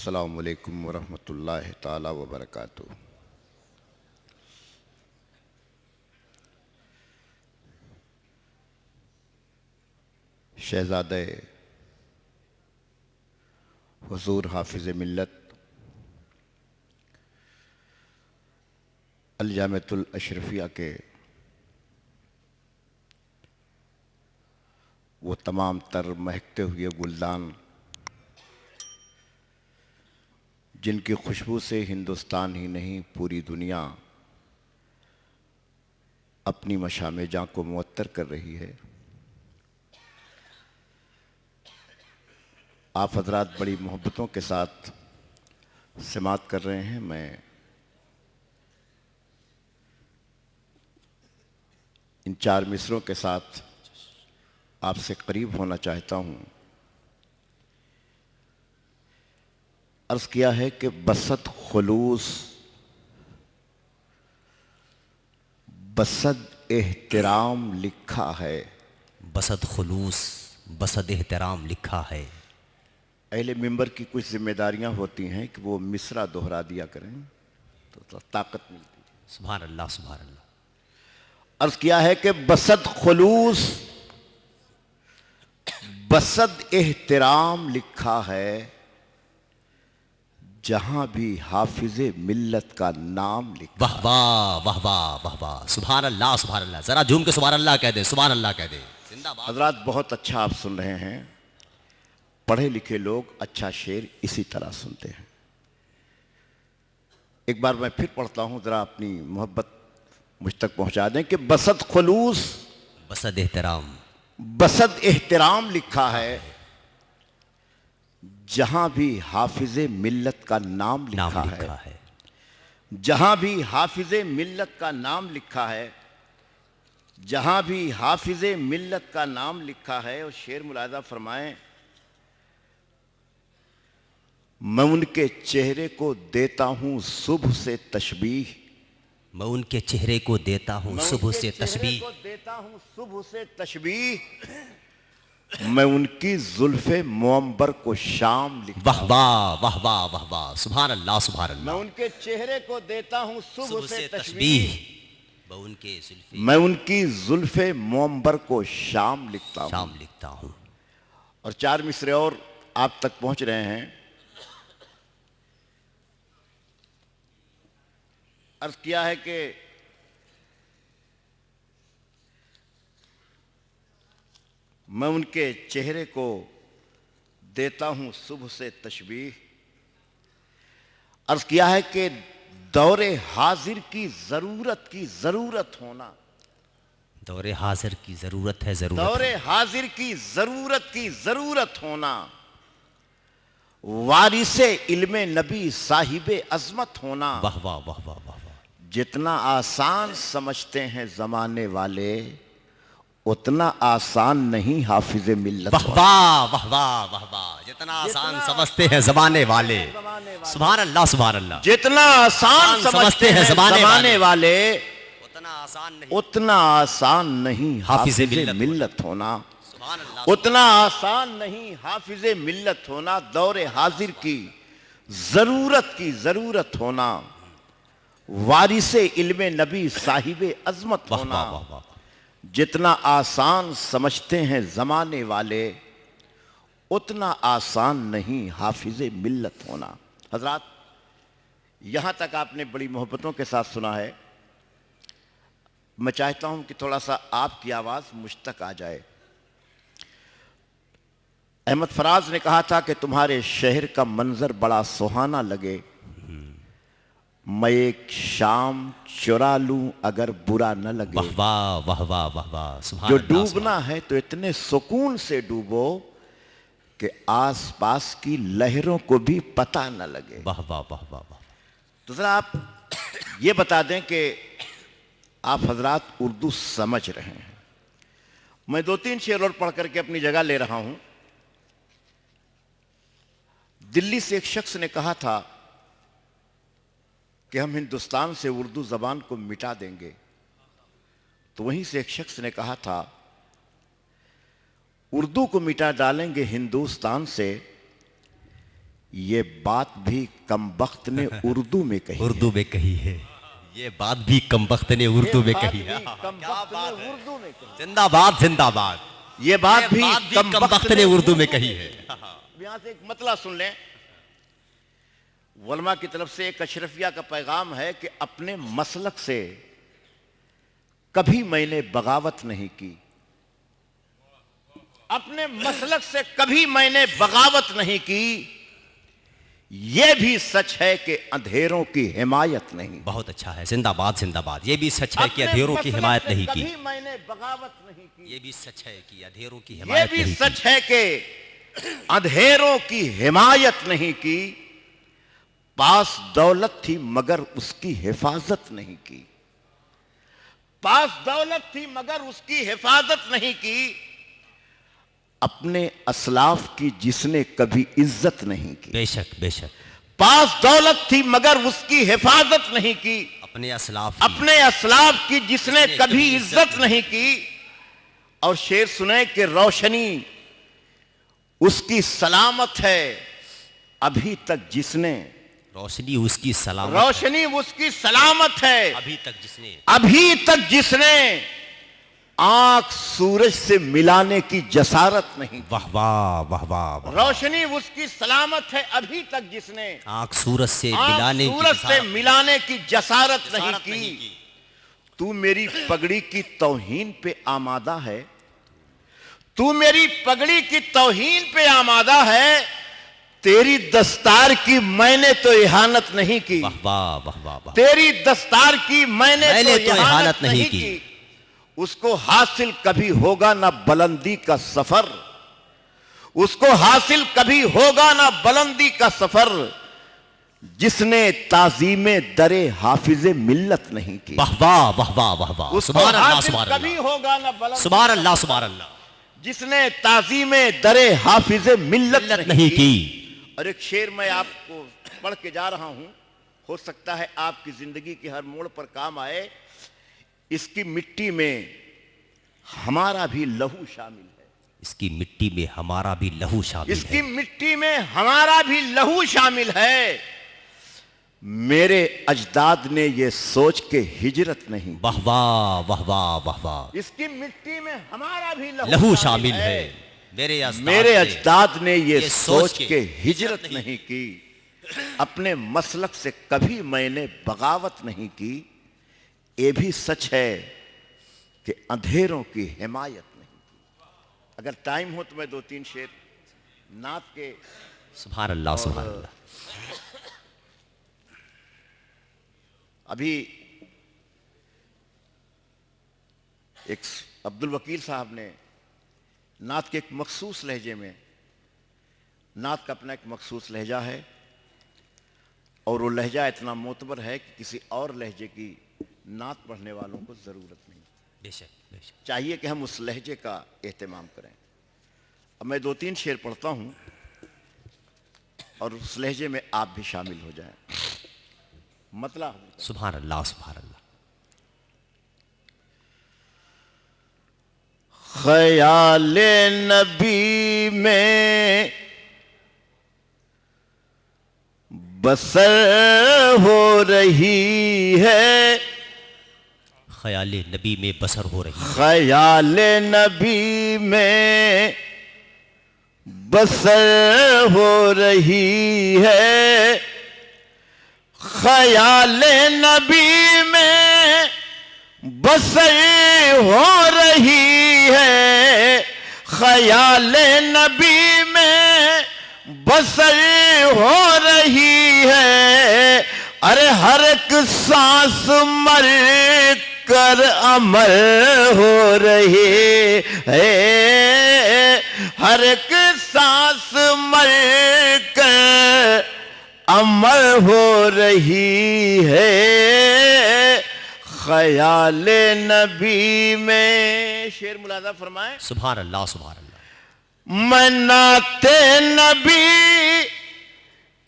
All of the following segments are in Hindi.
अस्सलामु अलैकुम वरहमतुल्लाहि ताला वबरकातुहू। शहज़ादे हुज़ूर हाफिज़ मिल्लत अल जामिअतुल अशरफिया के वो तमाम तर महकते हुए गुलदान जिनकी खुशबू से हिंदुस्तान ही नहीं पूरी दुनिया अपनी मशामे जाँ को मुअत्तर कर रही है। आप हज़रात बड़ी मोहब्बतों के साथ समात कर रहे हैं। मैं इन चार मिसरों के साथ आपसे करीब होना चाहता हूँ। अर्ज़ किया है कि बसत खुलूस बसद एहतराम लिखा है। बसद खुलूस बसद एहतराम लिखा है। अहले मिंबर की कुछ जिम्मेदारियां होती हैं कि वो मिसरा दोहरा दिया करें तो ताकत मिलती है। सुभान अल्लाह सुभान अल्लाह। अर्ज़ किया है कि बसद खुलूस बसद एहतराम लिखा है, जहां भी हाफिज़े मिल्लत का नाम लिखा। वाह वाह वाह वाह वाह वाह। सुभान अल्लाह सुभान अल्लाह। जरा झूम के सुभान अल्लाह कह दे, सुभान अल्लाह कह दे। जिंदाबाद। हज़रात बहुत अच्छा आप सुन रहे हैं। पढ़े लिखे लोग अच्छा शेर इसी तरह सुनते हैं। एक बार मैं फिर पढ़ता हूं, जरा अपनी मोहब्बत मुझ तक पहुंचा दें कि बसद खुलूस बसद एहतराम बसद एहतराम लिखा है, जहां भी हाफिज़े मिल्लत का नाम लिखा है। जहां भी हाफिज़े मिल्लत का नाम लिखा है, जहां भी हाफिज़े मिल्लत का नाम लिखा है। और शेर मुलाज़ा फरमाएं, मैं उनके चेहरे को देता हूं सुबह से तशबीह। मैं उनके चेहरे को देता हूँ सुबह से तशबीह। देता हूं सुबह से तशबीह। मैं उनकी जुल्फे मुअम्बर को शाम लिखता वाह वाह वाह वाह वाह वाह। सुभान अल्लाह सुभान मैं अल्लाह। उनके चेहरे को देता हूं सुबह से तशबीह। तशबीह। मैं उनकी जुल्फे मुअम्बर को शाम लिखता हूं। शाम लिखता हूँ। और चार मिसरे और आप तक पहुंच रहे हैं। अर्ज किया है कि मैं उनके चेहरे को देता हूं सुबह से तशबीह। अर्ज किया है कि दौरे हाजिर की जरूरत होना। दौरे हाजिर की जरूरत है, जरूरत दौरे हाजिर की जरूरत होना। वारिसे इल्मे नबी साहिबे अजमत होना। वाह वाह वाह वाह वाह। जितना आसान समझते हैं जमाने वाले, उतना आसान नहीं हाफिज़े मिल्लत। वाह वाह वाह वाह वाह वाह। जितना आसान समझते हैं जमाने वाले, सुभान अल्लाह सुभान अल्लाह। जितना आसान समझते हैं जमाने वाले, उतना आसान नहीं हाफिज़े मिल्लत होना। उतना आसान नहीं हाफिज़े मिल्लत होना। दौरे हाजिर की जरूरत होना। वारिसे इल्मे नबी साहिबे अजमत होना। जितना आसान समझते हैं जमाने वाले, उतना आसान नहीं हाफिज़े मिल्लत होना। हजरात, यहां तक आपने बड़ी मोहब्बतों के साथ सुना है। मैं चाहता हूं कि थोड़ा सा आपकी आवाज मुझ तक आ जाए। अहमद फराज ने कहा था कि तुम्हारे शहर का मंजर बड़ा सुहाना लगे, मैं एक शाम चुरा लूं अगर बुरा न लगे। वाह वाह वाह वाह वाह वाह। जो डूबना है तो इतने सुकून से डूबो कि आसपास की लहरों को भी पता न लगे। वाह वाह वाह वाह वाह। तो जरा आप ये बता दें कि आप हजरात उर्दू समझ रहे हैं। मैं दो तीन शेर और पढ़ करके अपनी जगह ले रहा हूं। दिल्ली से एक शख्स ने कहा था कि हम हिंदुस्तान से उर्दू जबान को मिटा देंगे। तो वहीं से एक शख्स ने कहा था, उर्दू को मिटा डालेंगे हिंदुस्तान से, ये बात भी कमबख्त ने उर्दू में कही उर्दू में कही है। ये बात भी कमबख्त ने उर्दू में कही है। उर्दू में कही। जिंदाबाद जिंदाबाद। ये बात भी कमबख्त ने उर्दू में कही है। यहां से एक मतला सुन लें। वलमा की तरफ से एक अशरफिया का पैगाम है कि अपने मसलक से कभी मैंने बगावत नहीं की। अपने मसलक से कभी मैंने बगावत नहीं की। यह भी सच है कि अंधेरों की हिमायत नहीं। बहुत अच्छा है, जिंदाबाद जिंदाबाद। ये भी सच है कि अंधेरों की हिमायत नहीं की। कभी मैंने बगावत नहीं की। ये भी सच है कि अंधेरों की यह हिमायत भी नहीं सच है कि अंधेरों की हिमायत नहीं की। पास दौलत थी मगर उसकी हिफाजत नहीं की। पास दौलत थी मगर उसकी हिफाजत नहीं की। अपने असलाफ की जिसने कभी इज्जत नहीं की। बेशक बेशक। पास दौलत थी मगर उसकी हिफाजत नहीं की। अपने असलाफ की जिसने कभी इज्जत नहीं की। और शेर सुने कि रोशनी उसकी सलामत है अभी तक जिसने। रोशनी उसकी सलामत है अभी तक जिसने आंख सूरज से मिलाने की जसारत नहीं। वाह वाह वाह वाह। रोशनी उसकी सलामत है अभी तक जिसने आंख सूरज से मिलाने की जसारत नहीं की। तू मेरी पगड़ी की तौहीन पे आमादा है। तू मेरी पगड़ी की तौहीन पे आमादा है। तेरी दस्तार की मैंने तो इहानत नहीं की। वाह वाह वाह वाह। तेरी दस्तार की मैंने तो इहानत नहीं की। उसको हासिल कभी होगा ना बुलंदी का सफर। उसको हासिल कभी होगा ना बुलंदी का सफर जिसने ताजीमे दरे हाफिजे मिल्लत नहीं की। वाह वाह वाह वाह वाह वाह। सुभान अल्लाह कभी होगा ना बुलंदी। सुभान अल्लाह जिसने ताजीमे दरे हाफिजे मिल्लत नहीं की। और एक शेर मैं आपको पढ़ के जा रहा हूं, हो सकता है आपकी जिंदगी के हर मोड़ पर काम आए। इसकी मिट्टी में हमारा भी लहू शामिल है। इसकी मिट्टी में हमारा भी लहू शामिल है। इसकी मिट्टी में हमारा भी लहू शामिल है। मेरे अजदाद ने ये सोच के हिजरत नहीं। वाह वाह वाह वाह वाह वाह। इसकी मिट्टी में हमारा भी लहू शामिल है। मेरे अजदाद ने ये सोच के हिजरत नहीं की। अपने मसलक से कभी मैंने बगावत नहीं की। ये भी सच है कि अंधेरों की हिमायत नहीं की। अगर टाइम हो तो मैं 2-3 शेर नात के। सुभान अल्लाह सुभान अल्लाह। अभी एक अब्दुल वकील साहब ने नात के एक मखसूस लहजे में, नात का अपना एक मखसूस लहजा है और वो लहजा इतना मोतबर है कि किसी और लहजे की नात पढ़ने वालों को ज़रूरत नहीं। बेशक बेशक। चाहिए कि हम उस लहजे का एहतमाम करें। अब मैं 2-3 शेर पढ़ता हूं और उस लहजे में आप भी शामिल हो जाएं। मतलब सुभान अल्लाह सुभान अल्लाह। ख्याले नबी में बसर हो रही है। ख्याले नबी में बसर हो रही है। ख्याले नबी में बसर हो रही है। ख्याले नबी में बसर हो रही है। ख्याले नबी में बसर हो रही है। अरे हर एक सांस मर कर अमर हो रही है। हर एक सांस मर कर अमर हो रही है। ख्याले नबी में। शेर मुलाजा फरमाए। सुभान अल्लाह सुभान अल्लाह। मैं नाते नबी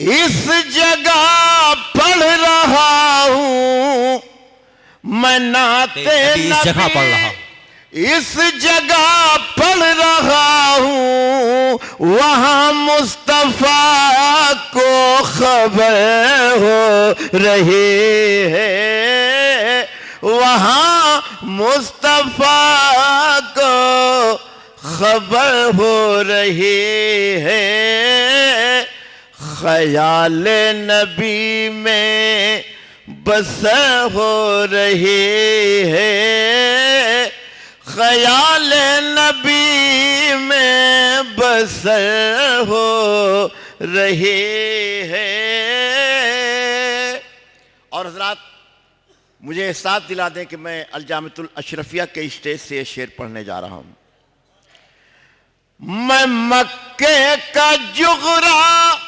इस जगह पढ़ रहा हूं। मैं नाते इस जगह पढ़ रहा हूं। इस जगह पढ़ रहा हूँ, वहां मुस्तफा को खबर हो रही है, वहां मुस्तफा को खबर हो रही है। ख्याल नबी में बसर हो रही है, ख्याल नबी में बसर हो रही है। और हजरात, मुझे एहसास दिला दें कि मैं अल-जामिअतुल अशरफिया के स्टेज से ये शेर पढ़ने जा रहा हूं। मैं मक्के का जुग़राफ़िया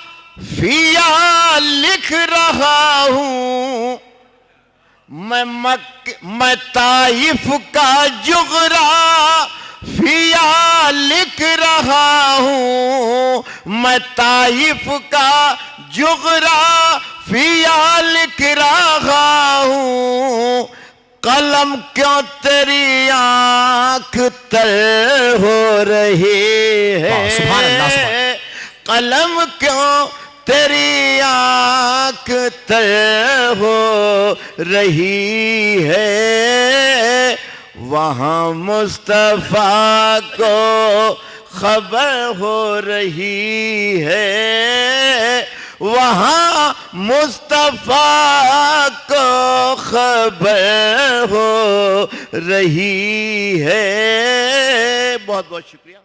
लिख रहा हूं, मैं ताइफ का जुग़राफ़िया लिख रहा हूं, मैं ताइफ का जुग़राफ़िया लिख रहा हूं। कलम क्यों तेरी आंख तर हो रही है, सुभान अल्लाह, सुभान। कलम क्यों तेरी आंख तर हो रही है, वहां मुस्तफा को खबर हो रही है, वहां मुस्तफा को खबर हो रही है। बहुत बहुत शुक्रिया।